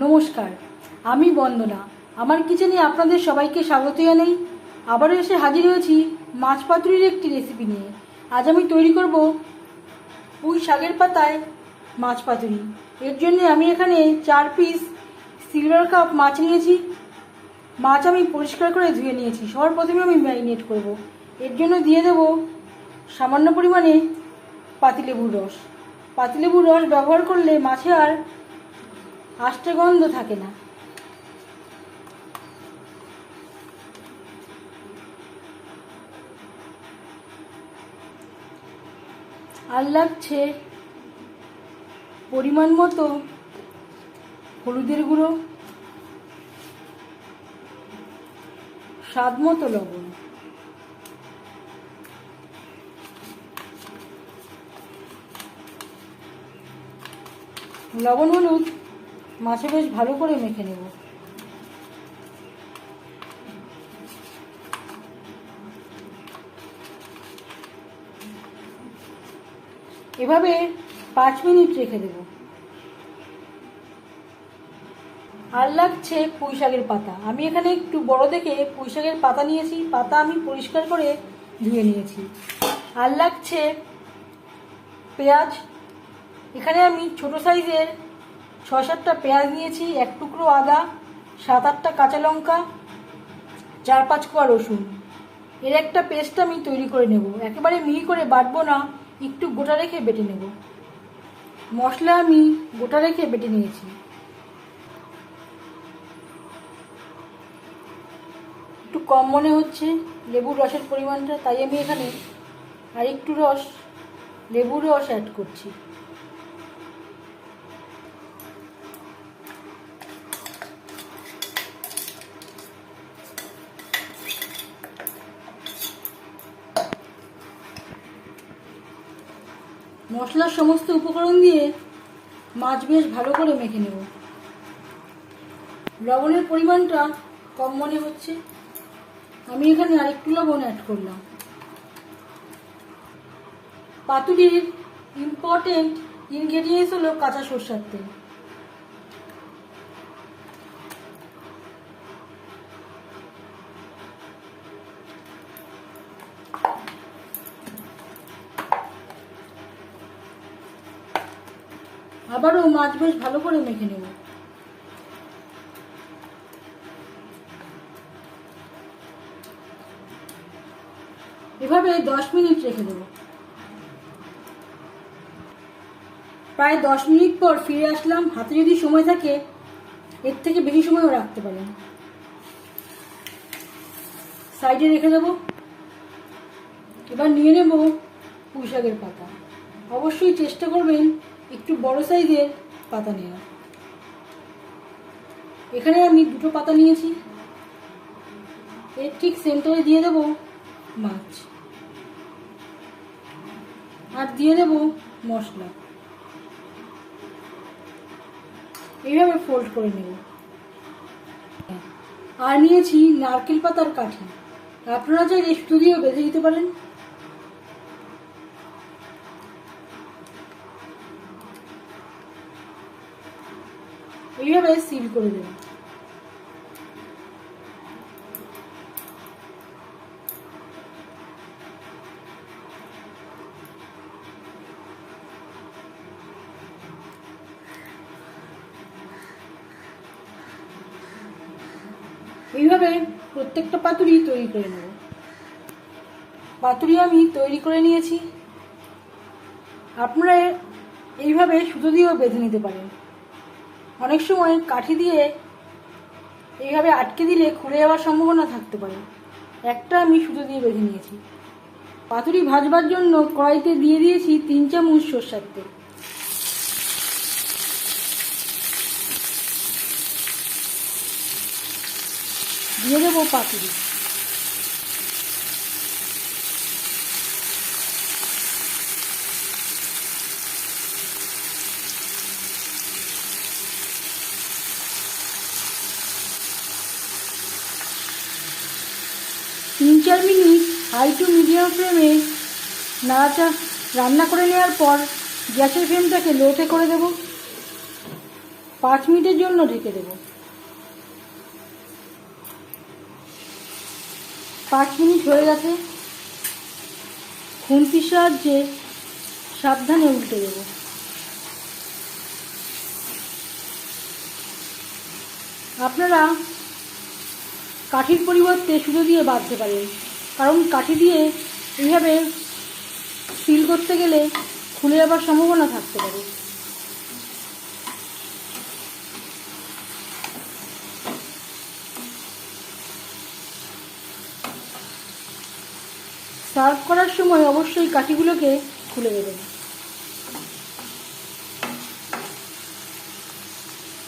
নমস্কার, আমি বন্দনা। আমার কিচেনে আপনাদের সবাইকে স্বাগত জানাই। আবারও এসে হাজির হয়েছি মাছ পাতুরির একটি রেসিপি নিয়ে। আজ আমি তৈরি করব পুঁই শাকের পাতায় মাছ পাতুরি। এর জন্য আমি এখানে 4 পিস সিলভার কাপ মাছ নিয়েছি। মাছ আমি পরিষ্কার করে ধুয়ে নিয়েছি। সবার প্রথমে আমি ম্যারিনেট করব। এর জন্য দিয়ে দেব সামান্য পরিমাণে পাতিলেবুর রস। পাতিলেবুর রস ব্যবহার করলে মাছে আর আষ্টে গন্ধ থাকে না। আর লাগছে পরিমাণ মতো হলুদের গুঁড়ো, স্বাদ মতো লবণ। লবণ হলুদ মাছে বেশ ভালো করে মেখে নেব। এভাবে 5 মিনিট রেখে দেব। আর লাগছে পুঁই শাকের পাতা। আমি এখানে একটু বড় দেখে পুঁই শাকের পাতা নিয়েছি। পাতা আমি পরিষ্কার করে ধুয়ে নিয়েছি। আর লাগছে পেঁয়াজ। এখানে আমি ছোট সাইজের 6-7টা পেঁয়াজ নিয়েছি, 1 টুকরো আদা, 7-8টা কাঁচা লঙ্কা, 4-5 কোয়া রসুন। এর একটা পেস্ট আমি তৈরি করে নেব। একেবারে মিহি করে বাটবো না, একটু গোটা রেখে বেটে নেব। মশলা আমি গোটা রেখে বেটে নিয়েছি। একটু কম মনে হচ্ছে লেবুর রসের পরিমাণটা, তাই আমি এখানে আর একটু লেবুর রস অ্যাড করছি। মশলার সমস্ত উপকরণ দিয়ে মাছ বেশ ভালো করে মেখে নেব। লবণের পরিমাণটা কম মনে হচ্ছে, আমি এখানে আরেকটু লবণ অ্যাড করলাম। পাতুরির ইম্পর্টেন্ট ইনগ্রেডিয়েন্টস হলো কাঁচা সরষের তেল। আবারও মাছ বেশ ভালো করে মেখে নেব। এভাবে 10 মিনিট রেখে দেব। প্রায় 10 মিনিট পর ফিরে আসলাম। হাতে যদি সময় থাকে এর থেকে বেশি সময়ও রাখতে পারেন। সাইডে রেখে দেব। এবার নিয়ে নেব পুঁই শাকের পাতা। অবশ্যই চেষ্টা করবেন একটু বড় সাইজের পাতা নেওয়ার। এখানে আমি 2টো পাতা নিয়েছি। এর ঠিক সেন্টারে দিয়ে দেব মাছ, আর দিয়ে দেব মশলা। এইভাবে ফোল্ড করে নেব। আর নিয়েছি নারকেল পাতার কাঠি। আপনারা চাইলে সুতো দিয়েও বেঁধে দিতে পারেন। এইভাবে সিল করে দেব। এইভাবে প্রত্যেকটা পাতুরি তৈরি করে নেব। পাতুরি আমি তৈরি করে নিয়েছি। আপনারা এইভাবে সুতো দিয়েও বেঁধে নিতে পারেন। অনেক সময় কাঠি দিয়ে এইভাবে আটকে দিলে খুলে যাওয়ার সম্ভাবনা থাকতে পারে। একটা আমি সুতো দিয়ে বেঁধে নিয়েছি। পাতুরি ভাজবার জন্য কড়াইতে দিয়ে দিয়েছি 3 চামচ সরষের তেল। দিয়ে দেবো পাতুরি। তিন 4 মিনিট হাই টু মিডিয়াম ফ্লেমে রান্না করে নেওয়ার পর গ্যাসের ফ্লেমটাকে লোতে করে দেব। 5 মিনিটের জন্য ঢেকে দেব। 5 মিনিট হয়ে গেছে। খুন্তির সাহায্যে সাবধানে উল্টে দেব। আপনারা কাঠির পরিবর্তে সুতো দিয়ে বাঁধতে পারেন, কারণ কাঠি দিয়ে এইভাবে সিল করতে গেলে খুলে যাবার সম্ভাবনা থাকতে পারে। সার্ভ করার সময় অবশ্যই কাঠিগুলোকে খুলে দেবেন।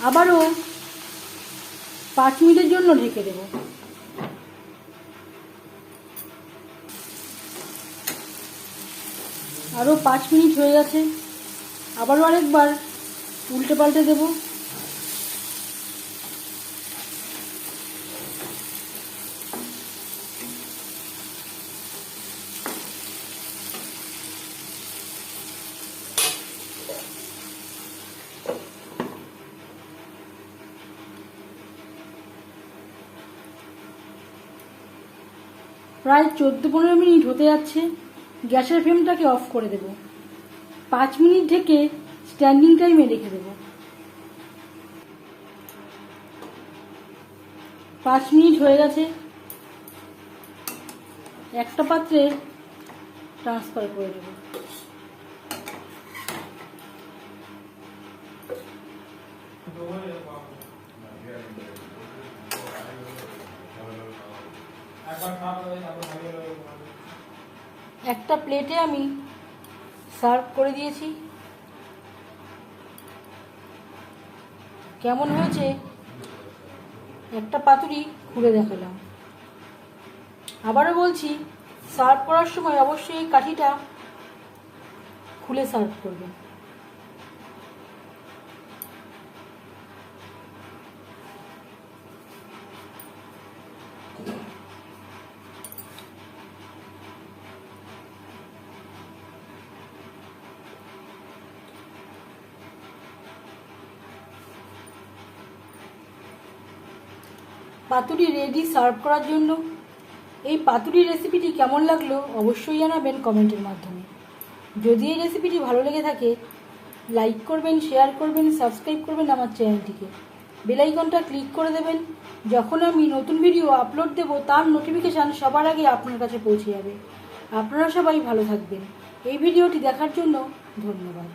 আবারও 5 মিনিটের জন্য ঢেকে দেব। আরও 5 মিনিট হয়ে গেছে। আবারও আরেকবার উল্টে পাল্টে দেব। প্রায় 14-15 মিনিট হতে যাচ্ছে। গ্যাসের ফ্লেমটাকে অফ করে দেব। 5 মিনিট ঢেকে স্ট্যান্ডিং টাইমে রেখে দেব। 5 মিনিট হয়ে গেছে। একটা পাত্রে ট্রান্সফার করে দেব। একটা প্লেটে আমি সার্ভ করে দিয়েছি। কেমন হয়েছে একটা পাতুরি খুলে দেখালাম। আবারও বলছি, সার্ভ করার সময় অবশ্যই এই কাঠিটা খুলে সার্ভ করবেন। পাতুরি রেডি সার্ভ করার জন্য। এই পাতুরি রেসিপিটি কেমন লাগলো অবশ্যই জানাবেন কমেন্টের মাধ্যমে। যদি এই রেসিপিটি ভালো লেগে থাকে লাইক করবেন, শেয়ার করবেন, সাবস্ক্রাইব করবেন আমার চ্যানেলটিকে। বেল আইকনটা ক্লিক করে দেবেন। যখন আমি নতুন ভিডিও আপলোড দেব তার নোটিফিকেশান সবার আগে আপনার কাছে পৌঁছে যাবে। আপনারা সবাই ভালো থাকবেন। এই ভিডিওটি দেখার জন্য ধন্যবাদ।